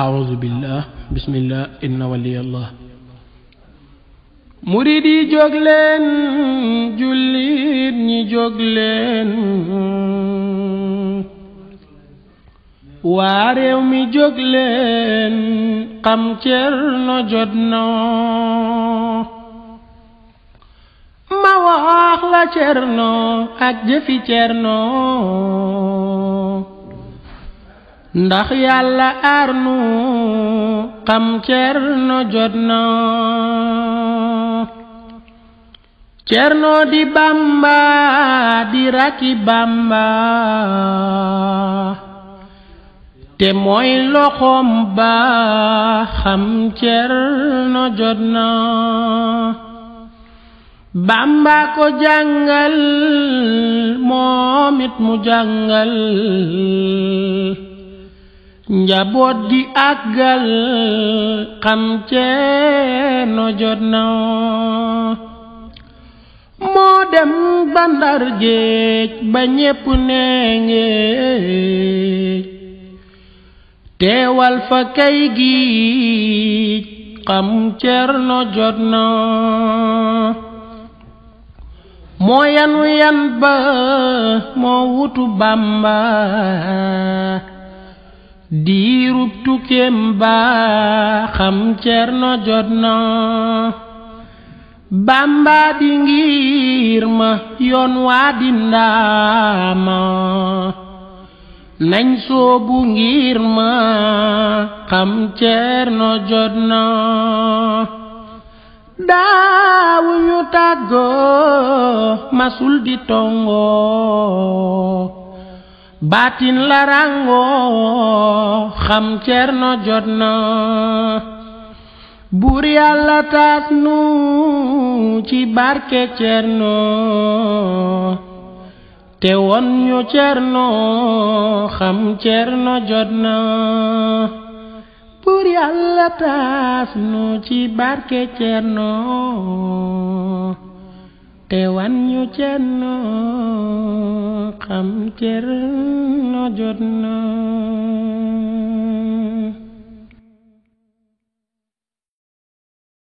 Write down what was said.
أعوذ بالله بسم الله إن ولي الله مريدي جوغلين جولين ني جوغلين واريو مي جوغلين قم تيرنو جودنا ما واخ لا تيرنو اك جفي تيرنو ndax yàlla arnu xam Cerno jotna Cerno di Bamba di raki Bamba te mooy loxom ba xam Cerno jotna Bamba ko jàngal moomit mu jàngal njaboot di àggal xam Cerno jotna moo dem ba Ndar géej ba ñépp neengeej teewal fa kay gi xam Cerno jotna moo yanu yan ba moo wutu Bamba diirub tukkeem ba xam Cerno jotna Bamba di ngir ma yoon waa di ndaama nañ soobu ngir ma xam Cerno jotna daawuñu tàggoo masul di tongoo baatin la rangoo xam Cerno jotna buur Yàlla taas nu ci barke Cerno te won ñu Cerno xam Cerno jotna buur Yàlla taas nu ci barke Cerno te wan ñu Cerno xam Cerno jotna